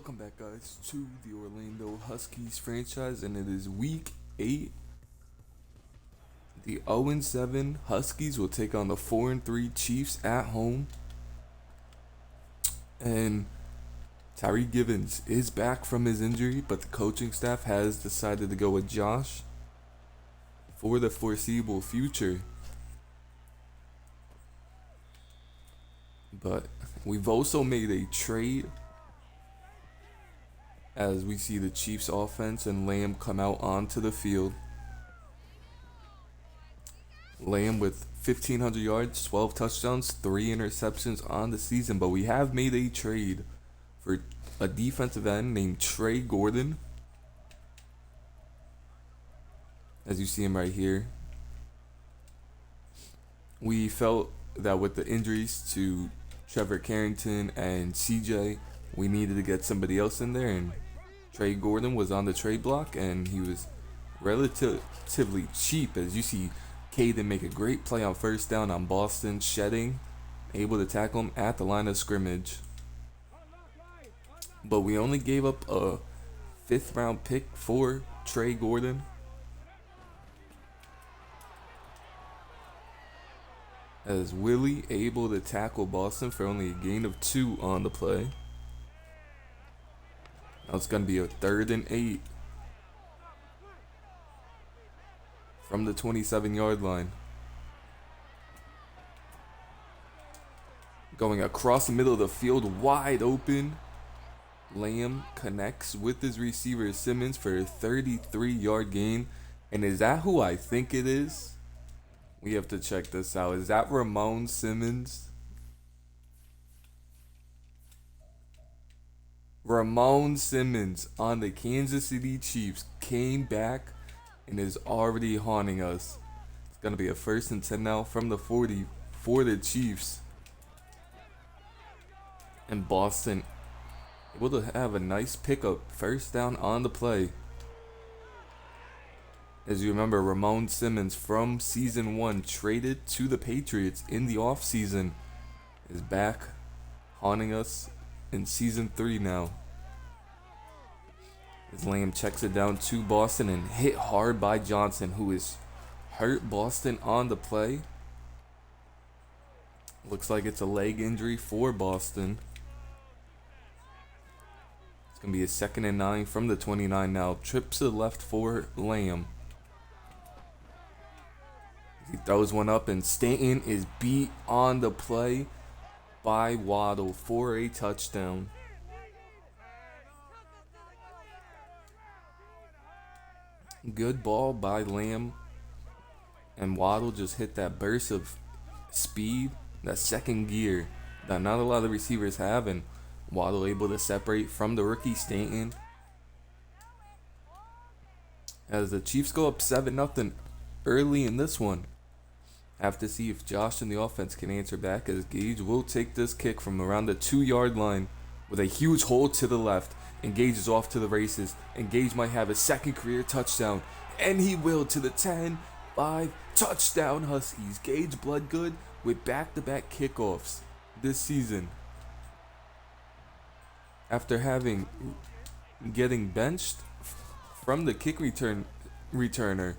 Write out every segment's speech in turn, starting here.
Welcome back, guys, to the Orlando Huskies franchise, and it is week 8. The 0-7 Huskies will take on the 4-3 Chiefs at home. And Tyree Givens is back from his injury, but the coaching staff has decided to go with Josh for the foreseeable future. But we've also made a trade as we see the Chiefs offense and Lamb come out onto the field. Lamb with 1,500 yards, 12 touchdowns, 3 interceptions on the season. But we have made a trade for a defensive end named Trey Gordon. As you see him right here. We felt that with the injuries to Trevor Carrington and CJ, we needed to get somebody else in there, and Trey Gordon was on the trade block, and he was relatively cheap. As you see, Caden make a great play on first down on Boston, shedding, able to tackle him at the line of scrimmage. But we only gave up a 5th round pick for Trey Gordon. As Willie able to tackle Boston for only a gain of 2 on the play. Now it's going to be a 3rd and 8 from the 27-yard line. Going across the middle of the field, wide open. Lamb connects with his receiver Simmons for a 33-yard gain. And is that who I think it is? We have to check this out. Is that Ramon Simmons? Ramon Simmons on the Kansas City Chiefs came back and is already haunting us. It's going to be a 1st and 10 now from the 40 for the Chiefs. And Boston able to have a nice pickup, 1st down on the play. As you remember, Ramon Simmons from Season 1 traded to the Patriots in the offseason is back haunting us in Season 3 now. As Lamb checks it down to Boston and hit hard by Johnson, who is hurt. Boston on the play. Looks like it's a leg injury for Boston. It's going to be a 2nd and 9 from the 29 now. Trip to the left for Lamb. He throws one up, and Stanton is beat on the play by Waddle for a touchdown. Good ball by Lamb, and Waddle just hit that burst of speed, that 2nd gear that not a lot of receivers have, and Waddle able to separate from the rookie Stanton. As the Chiefs go up 7-0 early in this one. Have to see if Josh and the offense can answer back, as Gage will take this kick from around the 2-yard line with a huge hole to the left. And Gage is off to the races, and Gage might have his 2nd career touchdown, and he will, to the 10-5 touchdown Huskies. Gage Bloodgood with back-to-back kickoffs this season. After getting benched from the kick returner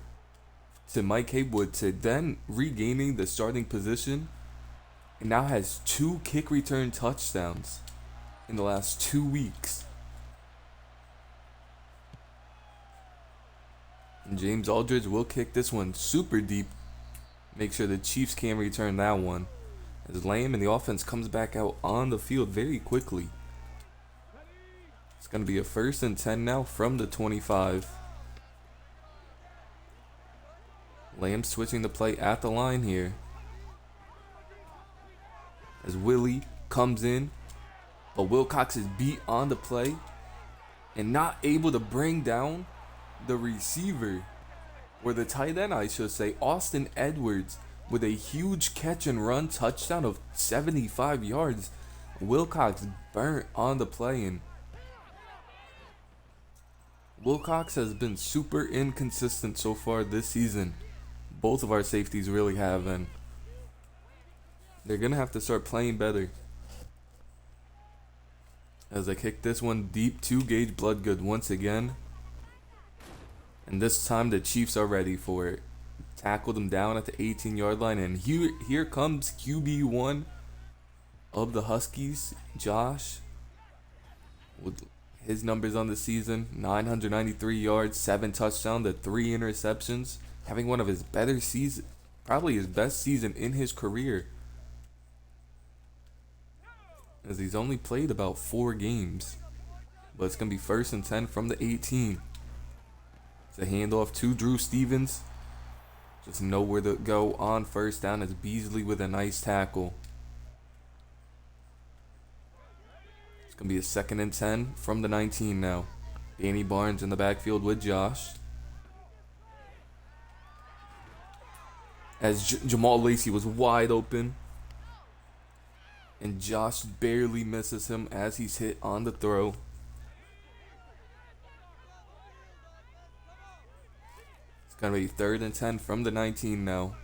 to Mike Haywood, to then regaining the starting position, and now has 2 kick return touchdowns in the last 2 weeks. And James Aldridge will kick this one super deep. Make sure the Chiefs can return that one. As Lamb and the offense comes back out on the field very quickly. It's going to be a 1st and 10 now from the 25. Lamb switching the play at the line here. As Willie comes in, but Wilcox is beat on the play and not able to bring down the receiver, or the tight end I should say, Austin Edwards, with a huge catch and run touchdown of 75 yards. Wilcox burnt on the play, and Wilcox has been super inconsistent so far this season. Both of our safeties really have, and they're going to have to start playing better. as I kick this one deep to Gage Bloodgood once again. And this time the Chiefs are ready for it. Tackled him down at the 18-yard line, and here comes QB1 of the Huskies, Josh, with his numbers on the season: 993 yards, 7 touchdowns, to 3 interceptions, having one of his better seasons, probably his best season in his career, as he's only played about 4 games. But it's going to be 1st and 10 from the 18. It's a handoff to Drew Stevens. Just nowhere to go on 1st down as Beasley with a nice tackle. It's going to be a 2nd and 10 from the 19 now. Danny Barnes in the backfield with Josh. As Jamal Lacey was wide open. And Josh barely misses him as he's hit on the throw. It's going to be 3rd and 10 from the 19 now.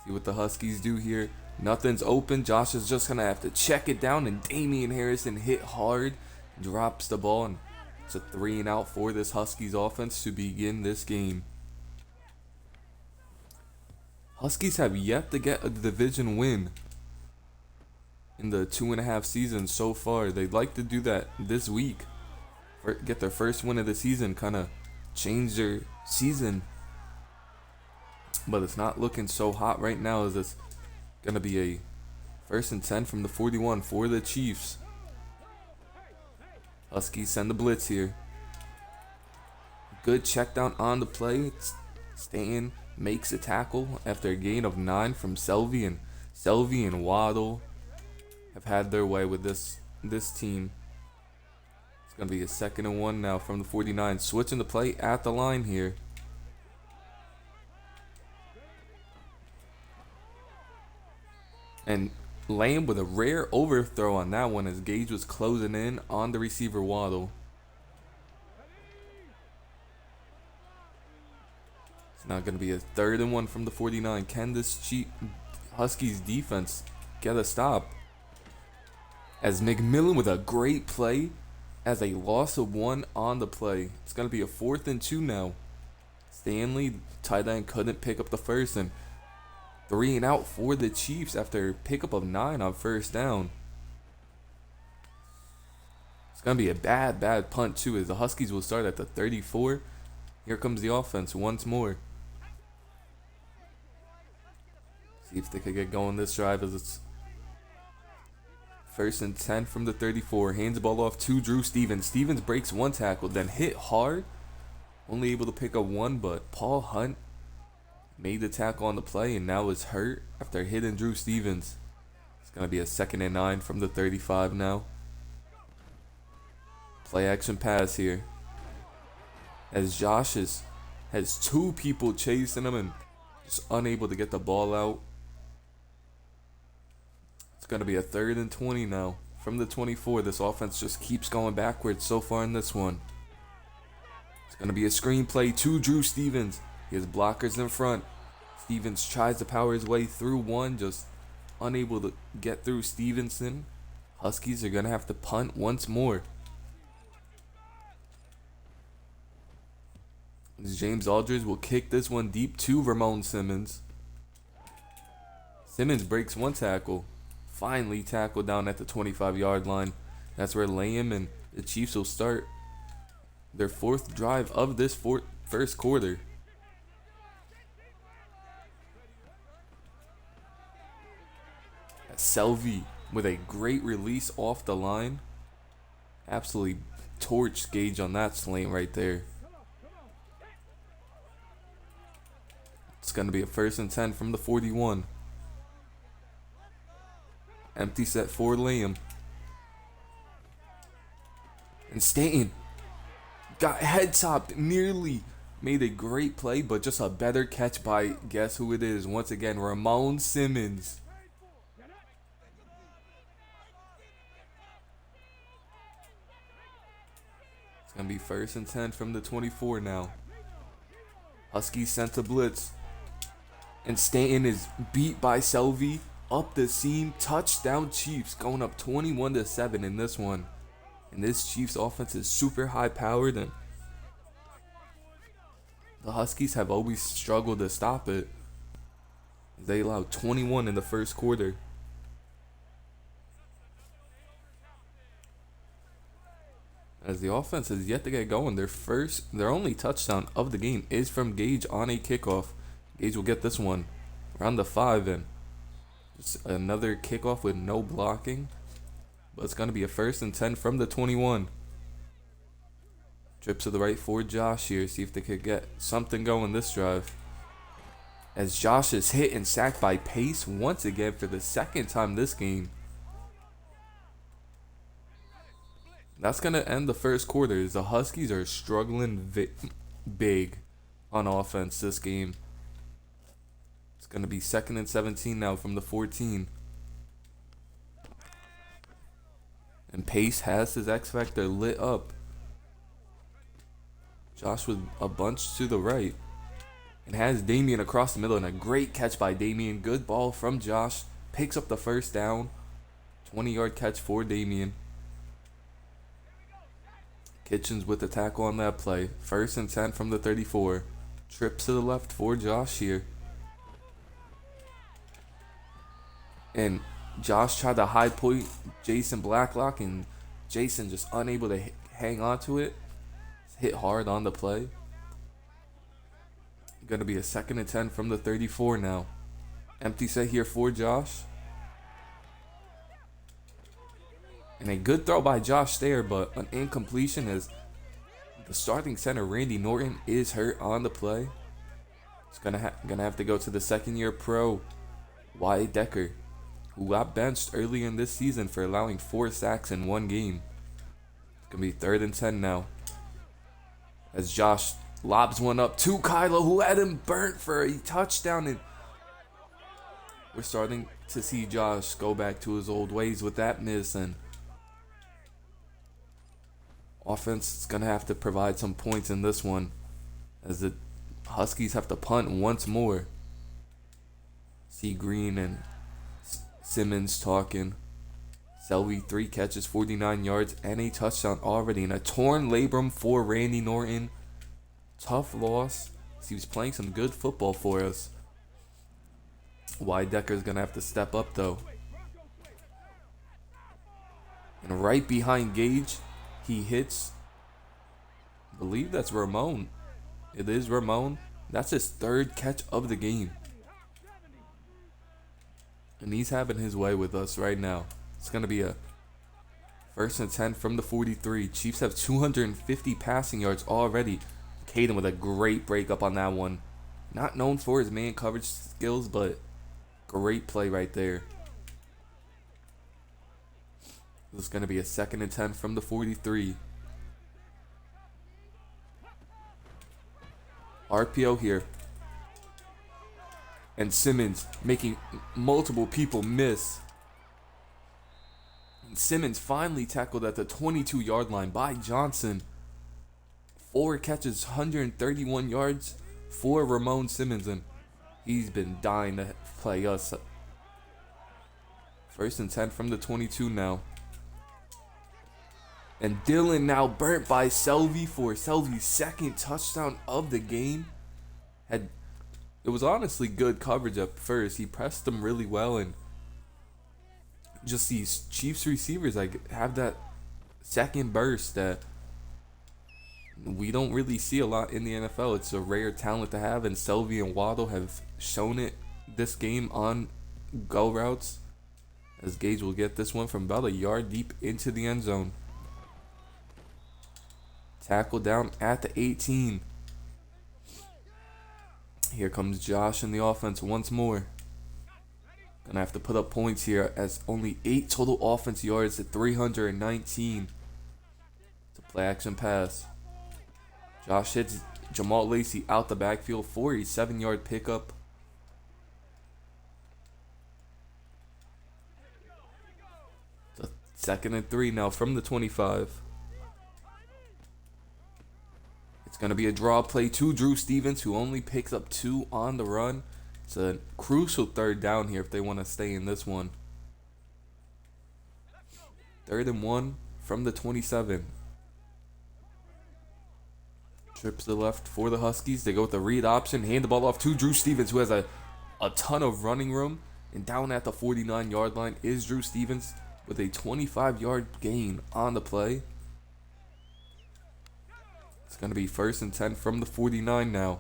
See what the Huskies do here. Nothing's open. Josh is just going to have to check it down, and Damian Harrison hit hard, drops the ball, and it's a 3 and out for this Huskies offense to begin this game. Huskies have yet to get a division win in the 2.5 seasons so far. They'd like to do that this week, get their first win of the season, kind of change their season, but it's not looking so hot right now, as it's gonna be a 1st and 10 from the 41 for the Chiefs. Huskies send the blitz here. Good check down on the play. Stanton makes a tackle after a gain of 9 from Selvey, and Waddle have had their way with this team. It's going to be a 2nd and 1 now from the 49. Switching the play at the line here. And Lamb with a rare overthrow on that one, as Gage was closing in on the receiver Waddle. It's now going to be a 3rd and 1 from the 49. Can this Huskies defense get a stop? As McMillan with a great play, as a loss of 1 on the play. It's going to be a 4th and 2 now. Stanley, tight end, couldn't pick up the first, and 3 and out for the Chiefs after pickup of 9 on 1st down. It's going to be a bad punt too, as the Huskies will start at the 34. Here comes the offense once more. See if they could get going this drive, as it's 1st and 10 from the 34. Hands the ball off to Drew Stevens. Stevens breaks 1 tackle, then hit hard. Only able to pick up 1, but Paul Hunt made the tackle on the play and now is hurt after hitting Drew Stevens. It's going to be a 2nd and 9 from the 35 now. Play action pass here, as Josh has 2 people chasing him and just unable to get the ball out. It's going to be a 3rd and 20 now from the 24. This offense just keeps going backwards so far in this one. It's going to be a screen play to Drew Stevens. He has blockers in front. Stevens tries to power his way through 1, just unable to get through Stevenson. Huskies are going to have to punt once more. James Aldridge will kick this one deep to Ramon Simmons. Simmons breaks 1 tackle. Finally tackled down at the 25-yard line. That's where Lamb and the Chiefs will start their 4th drive of this first quarter. Selvey with a great release off the line. Absolutely torched Gage on that slant right there. It's going to be a 1st and 10 from the 41. Empty set for Lamb. And Stanton got head topped, nearly made a great play, but just a better catch by, guess who it is? Once again, Ramon Simmons. It's going to be 1st and 10 from the 24 now. Huskies sent to blitz. And Stanton is beat by Selvey. Up the seam, touchdown Chiefs, going up 21-7 in this one. And this Chiefs offense is super high powered, and the Huskies have always struggled to stop it. They allowed 21 in the first quarter. As the offense has yet to get going, their only touchdown of the game is from Gage on a kickoff. Gage will get this one around the 5, and just another kickoff with no blocking. But it's going to be a 1st and 10 from the 21. Trip to the right for Josh here. See if they could get something going this drive. As Josh is hit and sacked by Pace once again for the second time this game. That's going to end the first quarter. The Huskies are struggling big on offense this game. It's going to be 2nd and 17 now from the 14. And Pace has his X Factor lit up. Josh with a bunch to the right. And has Damian across the middle. And a great catch by Damian. Good ball from Josh. Picks up the first down. 20-yard catch for Damian. Kitchens with the tackle on that play. 1st and 10 from the 34. Trip to the left for Josh here. And Josh tried to high point Jason Blacklock, and Jason just unable to hang on to it. Hit hard on the play. Going to be a 2nd and 10 from the 34 now. Empty set here for Josh. And a good throw by Josh there, but an incompletion as the starting center, Randy Norton, is hurt on the play. It's gonna have to go to the 2nd-year pro, Wyatt Decker, who got benched early in this season for allowing 4 sacks in one game. It's going to be 3rd and 10 now. As Josh lobs one up to Kylo, who had him burnt for a touchdown. And we're starting to see Josh go back to his old ways with that miss. And offense is going to have to provide some points in this one, as the Huskies have to punt once more. See Green and Simmons talking. Selby, 3 catches, 49 yards, and a touchdown already. And a torn labrum for Randy Norton. Tough loss. He was playing some good football for us. Decker's going to have to step up, though. And right behind Gage, he hits, I believe that's Ramon. It is Ramon. That's his 3rd catch of the game. And he's having his way with us right now. It's going to be a 1st and 10 from the 43. Chiefs have 250 passing yards already. Caden with a great breakup on that one. Not known for his man coverage skills, but great play right there. This is going to be a 2nd and 10 from the 43. RPO here. And Simmons making multiple people miss. And Simmons finally tackled at the 22-yard line by Johnson. 4 catches, 131 yards for Ramon Simmons. And he's been dying to play us. 1st and 10 from the 22 now. And Dylan now burnt by Selby for Selby's 2nd touchdown of the game. It was honestly good coverage at first. He pressed them really well, and just these Chiefs receivers have that second burst that we don't really see a lot in the NFL. It's a rare talent to have, and Selby and Waddle have shown it this game on go routes. As Gage will get this one from about a yard deep into the end zone. Tackle down at the 18. Here comes Josh in the offense once more. Gonna have to put up points here as only 8 total offense yards at 319. It's a play action pass. Josh hits Jamal Lacey out the backfield for a 7-yard pickup. It's a 2nd and 3 now from the 25. It's going to be a draw play to Drew Stevens, who only picks up 2 on the run. It's a crucial 3rd down here if they want to stay in this one. 3rd and 1 from the 27. Trips to the left for the Huskies. They go with the read option. Hand the ball off to Drew Stevens, who has a ton of running room. And down at the 49-yard line is Drew Stevens with a 25-yard gain on the play. It's going to be 1st and 10 from the 49 now.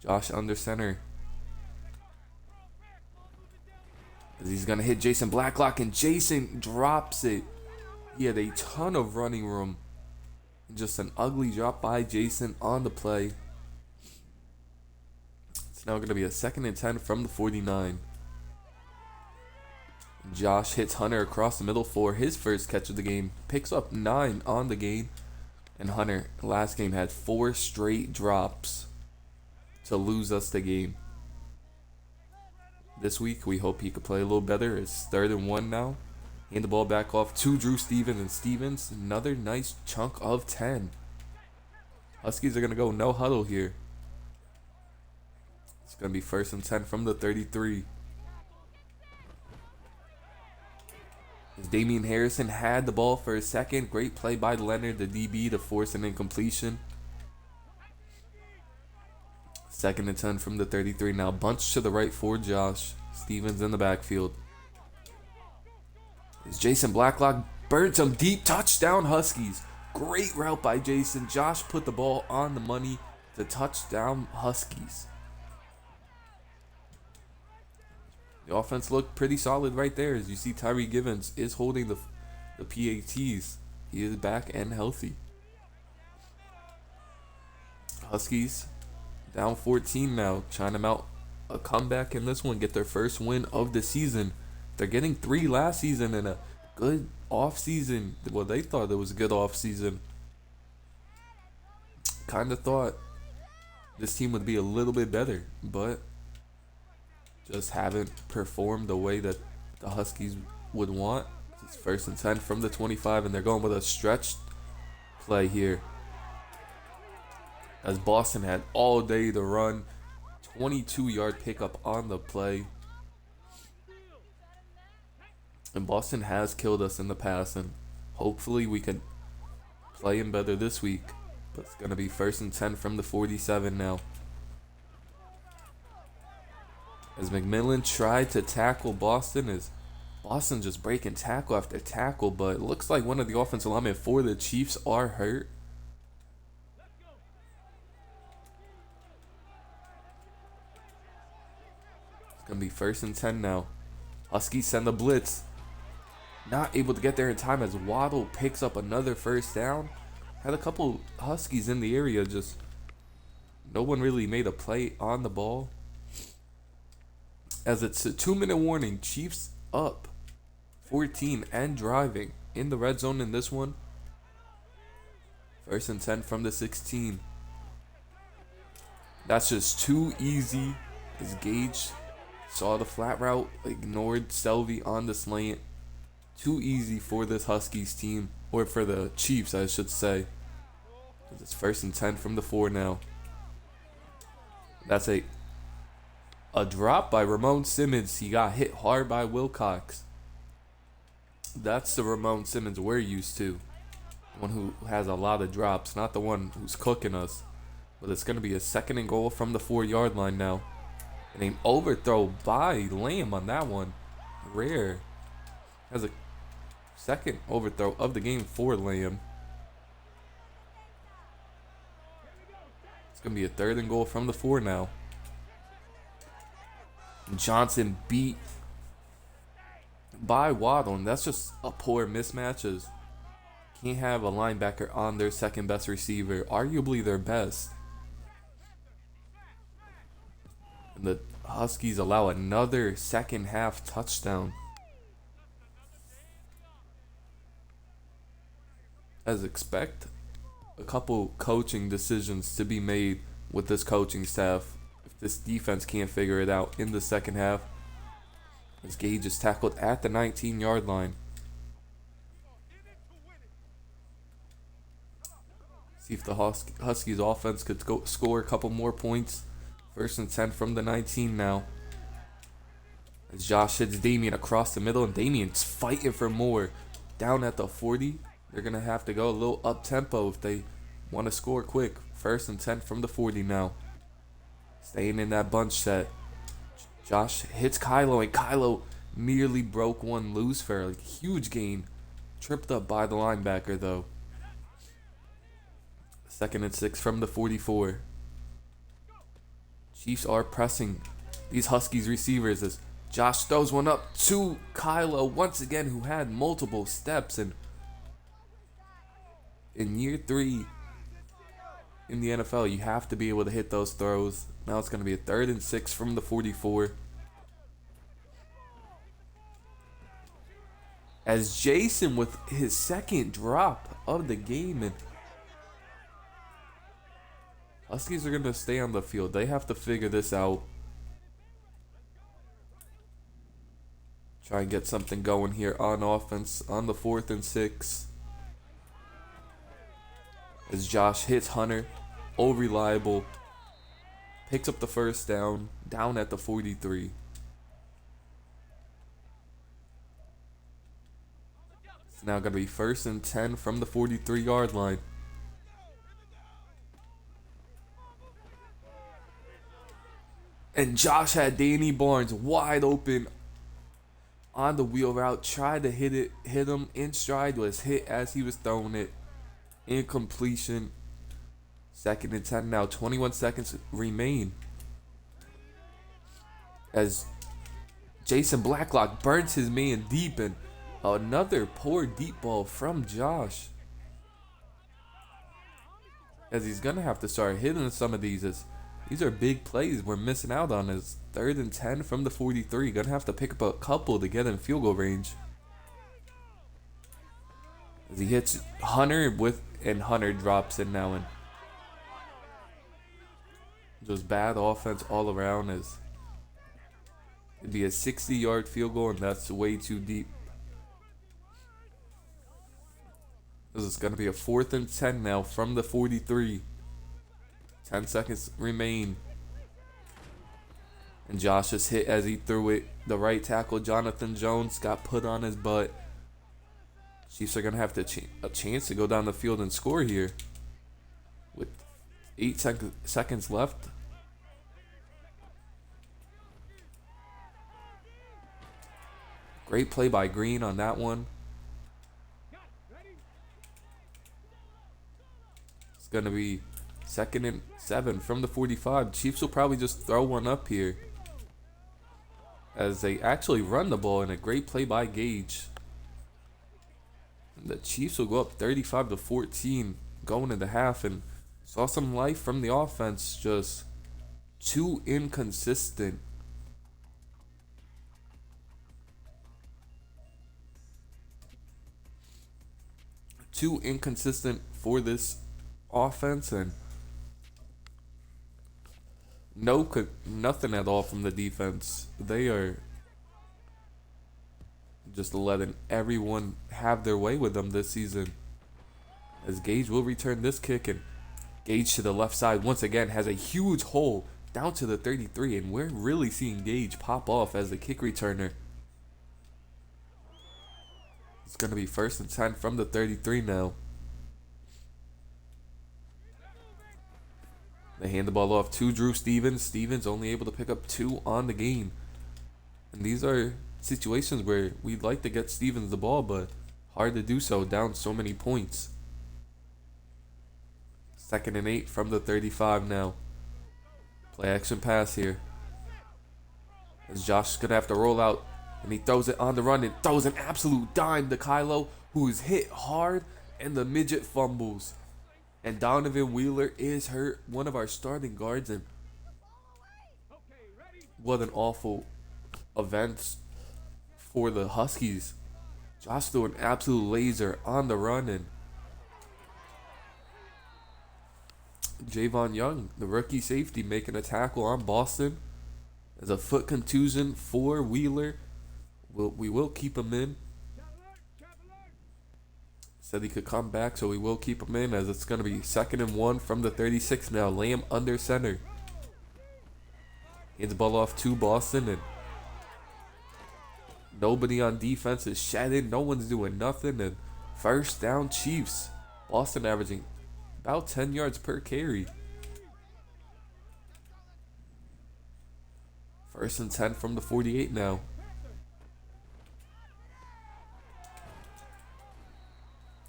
Josh under center. As he's going to hit Jason Blacklock, and Jason drops it. He had a ton of running room. Just an ugly drop by Jason on the play. It's now going to be a 2nd and 10 from the 49. Josh hits Hunter across the middle for his first catch of the game. Picks up 9 on the game. And Hunter, last game, had 4 straight drops to lose us the game. This week, we hope he could play a little better. It's 3rd and 1 now. Hand the ball back off to Drew Stevens, and Stevens, another nice chunk of 10. Huskies are going to go no huddle here. It's going to be 1st and 10 from the 33. As Damian Harrison had the ball for a second. Great play by Leonard, the DB, to force an incompletion. 2nd and 10 from the 33 now. Bunch to the right for Josh. Stevens in the backfield. As Jason Blacklock burns him deep. Touchdown Huskies. Great route by Jason. Josh put the ball on the money to touchdown Huskies. The offense looked pretty solid right there. As you see, Tyree Givens is holding the PATs. He is back and healthy. Huskies down 14 now. Trying to mount a comeback in this one. Get their first win of the season. They're getting 3 last season and a good off-season. Well, they thought it was a good off-season. Kind of thought this team would be a little bit better, but just haven't performed the way that the Huskies would want. It's 1st and 10 from the 25, and they're going with a stretched play here. As Boston had all day to run. 22-yard pickup on the play. And Boston has killed us in the past, and hopefully we can play him better this week. But it's going to be 1st and 10 from the 47 now. As McMillan tried to tackle Boston, as Boston just breaking tackle after tackle, but it looks like one of the offensive linemen for the Chiefs are hurt. It's going to be 1st and 10 now. Huskies send the blitz. Not able to get there in time as Waddle picks up another 1st down. Had a couple Huskies in the area, just no one really made a play on the ball. As it's a 2-minute warning, Chiefs up 14 and driving in the red zone in this one. 1st and 10 from the 16. That's just too easy as Gage saw the flat route, ignored Selvey on the slant. Too easy for this Huskies team, or for the Chiefs, I should say. It's 1st and 10 from the 4 now. That's a drop by Ramon Simmons. He got hit hard by Wilcox. That's the Ramon Simmons we're used to. One who has a lot of drops, not the one who's cooking us. But it's going to be a 2nd and goal from the 4-yard line now. And an overthrow by Lamb on that one. Rare. Has a 2nd overthrow of the game for Lamb. It's going to be a 3rd and goal from the 4 now. Johnson beat by Waddle, and that's just a poor mismatch. As can't have a linebacker on their 2nd best receiver, arguably their best. And the Huskies allow another second half touchdown. As expect, a couple coaching decisions to be made with this coaching staff if this defense can't figure it out in the second half. As Gage is tackled at the 19-yard line. See if the Huskies offense could score a couple more points. 1st and 10 from the 19 now. As Josh hits Damian across the middle, and Damian's fighting for more. Down at the 40. They're going to have to go a little up-tempo if they want to score quick. 1st and 10 from the 40 now. Staying in that bunch set. Josh hits Kylo, and Kylo nearly broke one loose for a huge gain. Tripped up by the linebacker, though. 2nd and 6 from the 44. Chiefs are pressing these Huskies receivers as Josh throws one up to Kylo once again, who had multiple steps. And in year 3 in the NFL, you have to be able to hit those throws. Now it's going to be a 3rd and 6 from the 44. As Jason with his 2nd drop of the game, and Huskies are going to stay on the field. They have to figure this out. Try and get something going here on offense on the 4th and 6. As Josh hits Hunter. Oh, reliable. Picks up the 1st down. Down at the 43. It's now going to be 1st and 10 from the 43-yard line. And Josh had Danny Barnes wide open on the wheel route. Tried to hit him in stride. Was hit as he was throwing it. Incompletion. 2nd and 10 now. 21 seconds remain. As Jason Blacklock burns his man deep, and another poor deep ball from Josh. As he's going to have to start hitting some of these. As these are big plays we're missing out on. As 3rd and 10 from the 43. Going to have to pick up a couple to get in field goal range. As he hits Hunter and Hunter drops in now. And just bad offense all around. As it'd be a 60-yard field goal, and that's way too deep. This is going to be a 4th and 10 now from the 43. 10 seconds remain. And Josh just hit as he threw it. The right tackle, Jonathan Jones, got put on his butt. Chiefs are going to have a chance to go down the field and score here. With 8 seconds left. Great play by Green on that one. It's going to be 2nd and 7 from the 45. Chiefs will probably just throw one up here. As they actually run the ball, in a great play by Gage. And the Chiefs will go up 35-14 going into half, and saw some life from the offense. Just too inconsistent. Too inconsistent for this offense, and nothing at all from the defense. They are just letting everyone have their way with them this season. As Gage will return this kick, and Gage to the left side once again has a huge hole down to the 33, and we're really seeing Gage pop off as the kick returner. It's going to be 1st and 10 from the 33 now. They hand the ball off to Drew Stevens. Stevens only able to pick up 2 on the game. And these are situations where we'd like to get Stevens the ball, but hard to do so, down so many points. 2nd and 8 from the 35 now. Play action pass here. As Josh is going to have to roll out, and he throws it on the run and throws an absolute dime to Kylo, who is hit hard, and the midget fumbles. And Donovan Wheeler is hurt, one of our starting guards, and what an awful event for the Huskies. Josh threw an absolute laser on the run, and Javon Young, the rookie safety, making a tackle on Boston. As a foot contusion for Wheeler. We will keep him in. Said he could come back, so we will keep him in, as it's going to be 2nd and 1 from the 36 now. Lamb under center. Hands the ball off to Boston, and nobody on defense is shedding. No one's doing nothing, and First down, Chiefs. Boston averaging about 10 yards per carry. First and 10 from the 48 now.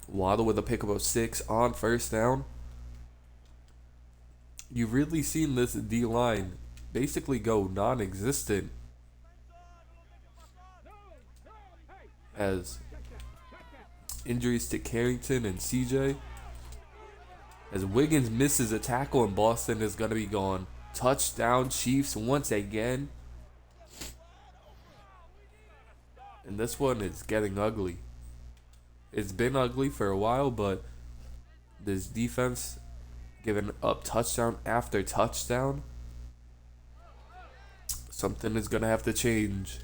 Waddle with a pickup of 6 on first down. You've really seen this D-line basically go non-existent as injuries to Carrington and CJ. As Wiggins misses a tackle and Boston is going to be gone. Touchdown Chiefs once again. And this one is getting ugly. It's been ugly for a while, but this defense giving up touchdown after touchdown. Something is going to have to change.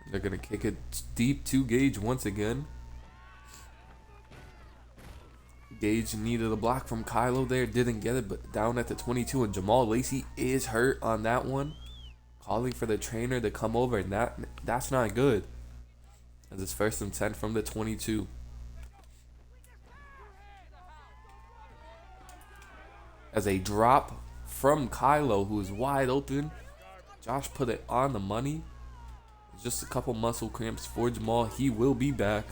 They're going to kick it deep to Gage once again. Gage needed a block from Kylo there. Didn't get it, but down at the 22. And Jamal Lacey is hurt on that one. Calling for the trainer to come over. And that's not good. As it's first and 10 from the 22. As a drop from Kylo, who is wide open. Josh put it on the money. Just a couple muscle cramps for Jamal. He will be back.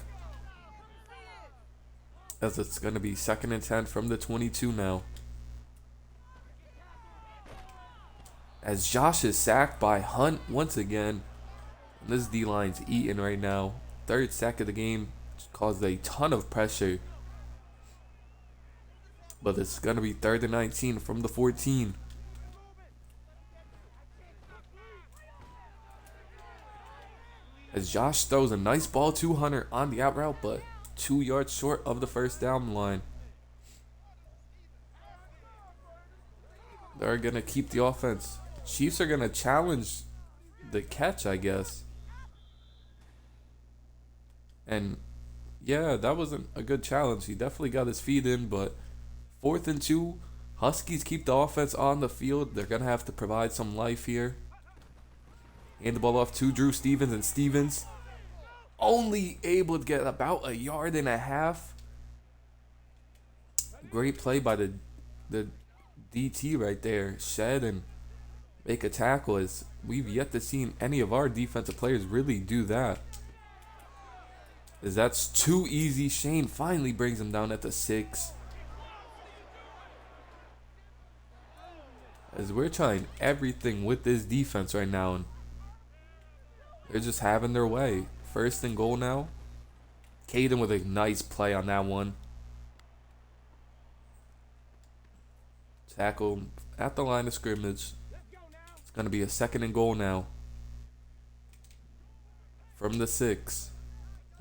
As it's going to be second and 10 from the 22 now. As Josh is sacked by Hunt once again. And this D-line's eating right now. Third sack of the game. Caused a ton of pressure. But it's going to be third and 19 from the 14. As Josh throws a nice ball to Hunter on the out route, but 2 yards short of the first down line. They're going to keep the offense. Chiefs are going to challenge the catch, I guess. And yeah, that wasn't a good challenge. He definitely got his feet in, but 4th and 2. Huskies keep the offense on the field. They're going to have to provide some life here. Hand the ball off to Drew Stevens, and Stevens only able to get about 1.5 yards. Great play by the DT right there. Shed and make a tackle, as we've yet to see any of our defensive players really do that. As that's too easy. Shane finally brings him down at the 6. As we're trying everything with this defense right now, and they're just having their way. First and goal now. Caden with a nice play on that one. Tackle at the line of scrimmage. It's going to be a second and goal now. From the 6.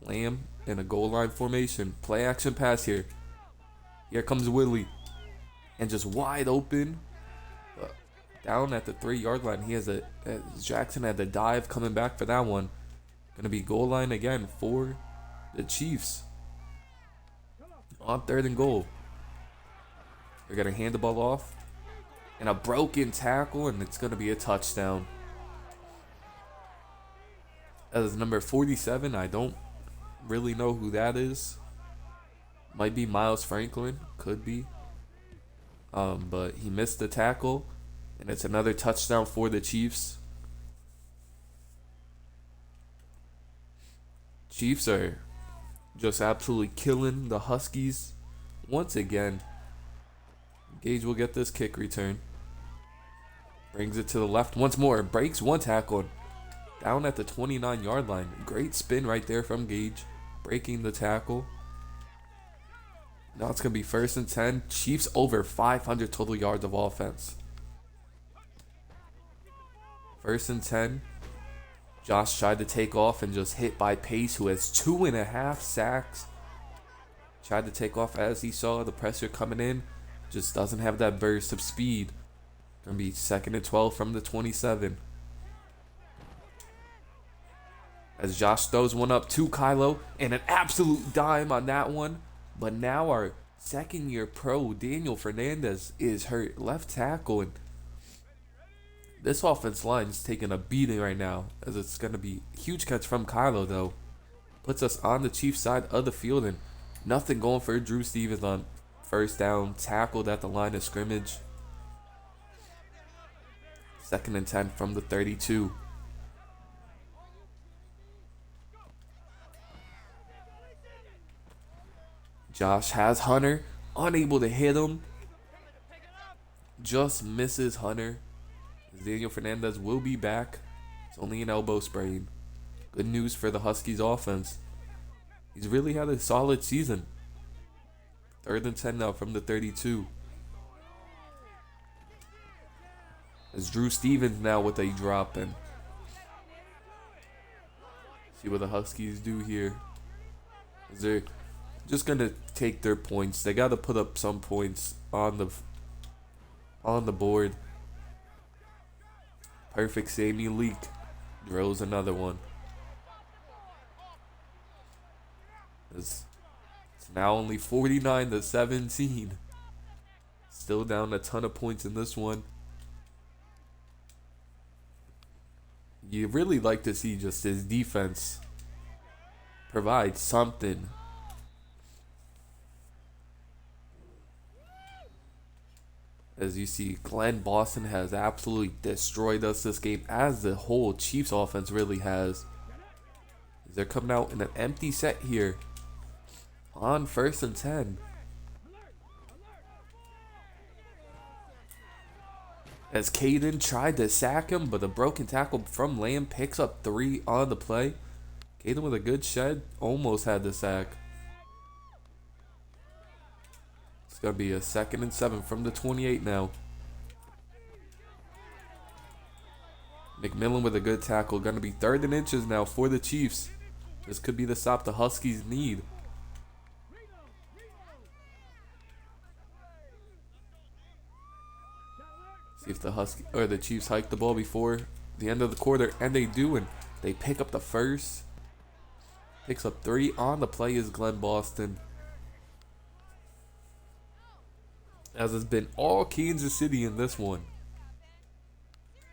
Lamb in a goal line formation. Play action pass here. Here comes Willie. And just wide open. Down at the 3-yard line. He has Jackson had the dive coming back for that one. Going to be goal line again for the Chiefs. On 3rd and goal. They're going to hand the ball off. And a broken tackle, and it's going to be a touchdown. As number 47, I don't really know who that is. Might be Miles Franklin. Could be. But he missed the tackle. And it's another touchdown for the Chiefs. Chiefs are just absolutely killing the Huskies once again. Gage will get this kick return. Brings it to the left once more. Breaks one tackle. Down at the 29-yard line. Great spin right there from Gage. Breaking the tackle. Now it's going to be first and 10. Chiefs over 500 total yards of offense. First and 10. Josh tried to take off and just hit by Pace, who has 2.5 sacks. Tried to take off as he saw the pressure coming in. Just doesn't have that burst of speed. Gonna be second and 12 from the 27. As Josh throws one up to Kylo, and an absolute dime on that one. But now our second-year pro, Daniel Fernandez, is hurt. Left tackle, and This offense line is taking a beating right now, as it's going to be a huge catch from Kylo, though. Puts us on the Chiefs side of the field, and nothing going for Drew Stevens on first down, tackled at the line of scrimmage. 2nd and 10 from the 32. Josh has Hunter, unable to hit him. Just misses Hunter. Daniel Fernandez will be back. It's only an elbow sprain. Good news for the Huskies offense. He's really had a solid season. 3rd and 10 now from the 32. As Drew Stevens now with a drop in. See what the Huskies do here. As they're just gonna take their points. They gotta put up some points on the board. Perfect Sammy Leak drills another one. It's now only 49-17. Still down a ton of points in this one. You really like to see just his defense provide something. As you see, Glenn Boston has absolutely destroyed us this game, as the whole Chiefs offense really has. They're coming out in an empty set here on 1st and 10. As Caden tried to sack him, but a broken tackle from Lamb picks up 3 on the play. Caden with a good shed, almost had the sack. It's going to be a 2nd and 7 from the 28 now. McMillan with a good tackle. Going to be 3rd and inches now for the Chiefs. This could be the stop the Huskies need. See if the Chiefs hike the ball before the end of the quarter, and they do, and they pick up the first. Picks up 3 on the play is Glenn Boston. As it's been all Kansas City in this one.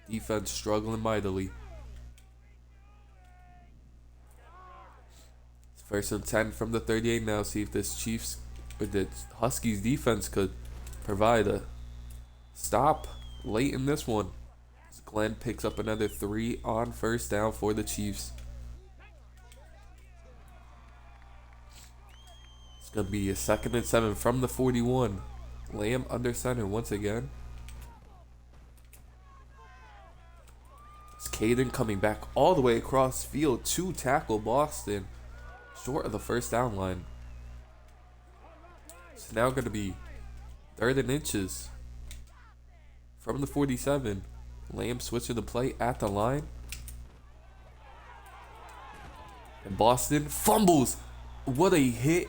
Defense struggling mightily. It's 1st and 10 from the 38 now. See if this Chiefs or the Huskies defense could provide a stop late in this one. As Glenn picks up another 3 on 1st down for the Chiefs. It's going to be a 2nd and 7 from the 41. Lamb under center once again. It's Caden coming back all the way across field to tackle Boston. Short of the 1st down line. It's now going to be 3rd and inches from the 47. Lamb switching the play at the line. And Boston fumbles. What a hit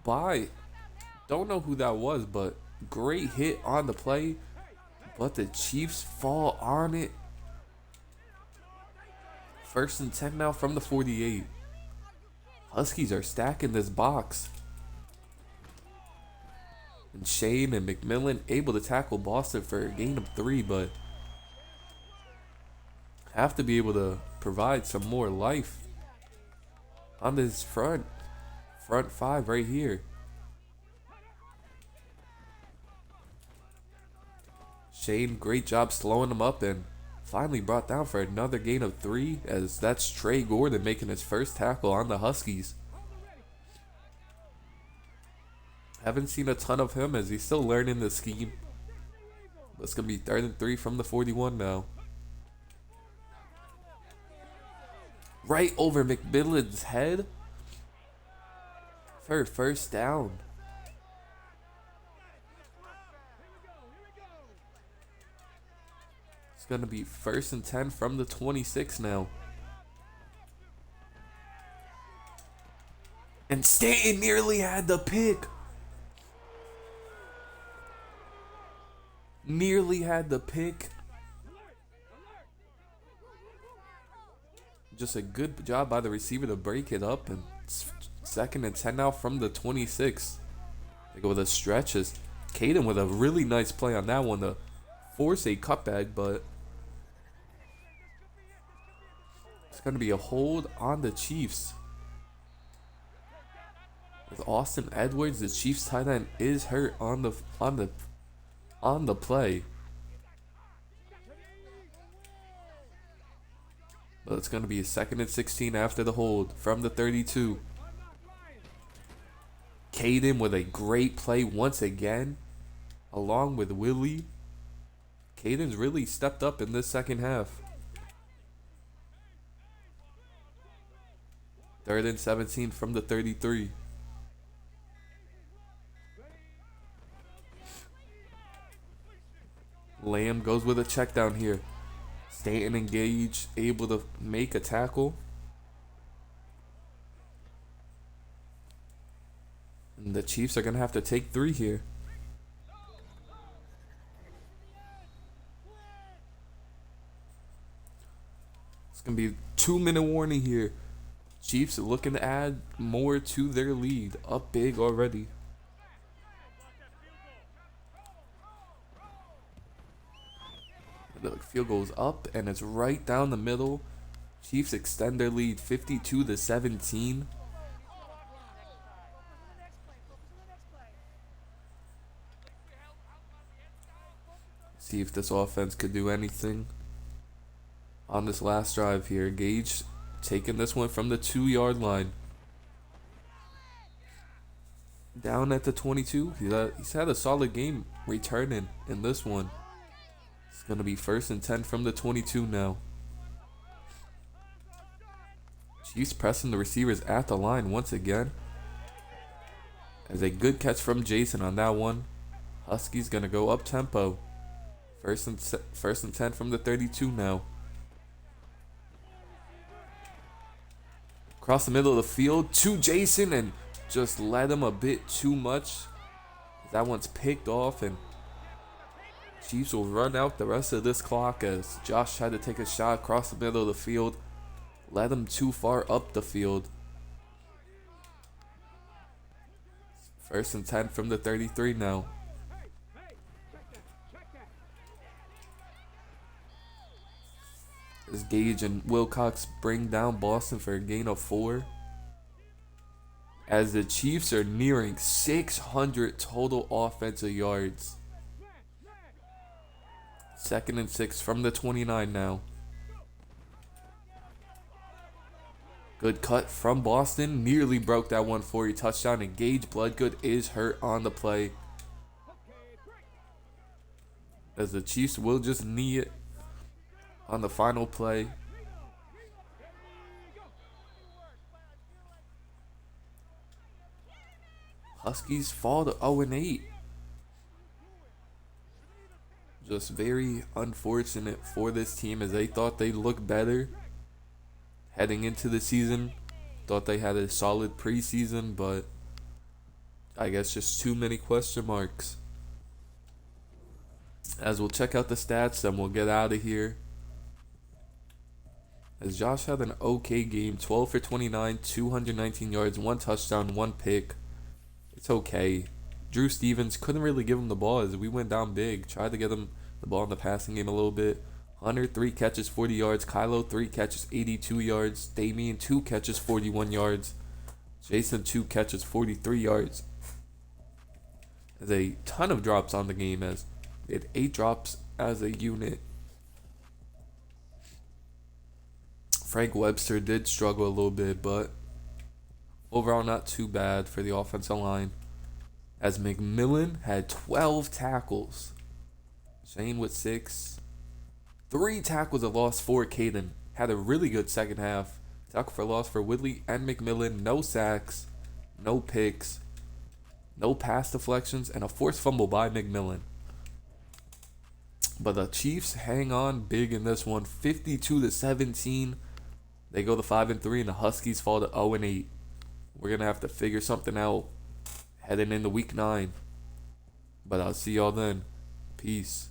by... Don't know who that was, but great hit on the play. But the Chiefs fall on it. 1st and 10 now from the 48. Huskies are stacking this box. And Shane and McMillan able to tackle Boston for a gain of 3, but have to be able to provide some more life on this front 5 right here. Shane, great job slowing him up and finally brought down for another gain of 3, as that's Trey Gordon making his first tackle on the Huskies. Haven't seen a ton of him as he's still learning the scheme. But it's going to be 3rd and 3 from the 41 now. Right over McMillan's head for 1st down. It's going to be 1st and 10 from the 26 now. And Stanton nearly had the pick. Nearly had the pick. Just a good job by the receiver to break it up. And it's 2nd and 10 now from the 26. They go with a stretch as Caden with a really nice play on that one to force a cutback, but it's going to be a hold on the Chiefs. With Austin Edwards, the Chiefs tight end, is hurt on the play. But it's going to be a 2nd and 16 after the hold from the 32. Caden with a great play once again, along with Willie. Caden's really stepped up in this second half. 3rd and 17 from the 33. Lamb goes with a check down here. Stanton engaged, able to make a tackle. And the Chiefs are going to have to take 3 here. It's going to be a 2-minute warning here. Chiefs are looking to add more to their lead. Up big already. The field goes up and it's right down the middle. Chiefs extend their lead 52-17. See if this offense could do anything on this last drive here. Gage taking this one from the 2-yard line. Down at the 22. He's had a solid game returning in this one. It's going to be 1st and 10 from the 22 now. Chiefs pressing the receivers at the line once again. As a good catch from Jason on that one. Huskies going to go up tempo. 1st and 10 from the 32 now. Across the middle of the field to Jason and just led him a bit too much. That one's picked off and Chiefs will run out the rest of this clock as Josh tried to take a shot across the middle of the field. Led him too far up the field. 1st and 10 from the 33 now. As Gage and Wilcox bring down Boston for a gain of 4. As the Chiefs are nearing 600 total offensive yards. 2nd and 6 from the 29 now. Good cut from Boston. Nearly broke that 140 touchdown. And Gage Bloodgood is hurt on the play. As the Chiefs will just knee it on the final play. Huskies fall to 0-8. Just very unfortunate for this team as they thought they'd look better heading into the season. Thought they had a solid preseason, but I guess just too many question marks. As we'll check out the stats, then we'll get out of here. As Josh had an okay game, 12 for 29, 219 yards, 1 touchdown, 1 pick. It's okay. Drew Stevens couldn't really give him the ball as we went down big. Tried to get him the ball in the passing game a little bit. Hunter, 3 catches, 40 yards. Kylo, 3 catches, 82 yards. Damian, 2 catches, 41 yards. Jason, 2 catches, 43 yards. There's a ton of drops on the game as they had 8 drops as a unit. Frank Webster did struggle a little bit, but overall not too bad for the offensive line. As McMillan had 12 tackles. Shane with 6. 3 tackles of loss for Caden. Had a really good second half. Tackle for loss for Woodley and McMillan. No sacks. No picks. No pass deflections. And a forced fumble by McMillan. But the Chiefs hang on big in this one. 52-17. They go to 5-3 and the Huskies fall to 0-8. We're going to have to figure something out heading into week 9. But I'll see y'all then. Peace.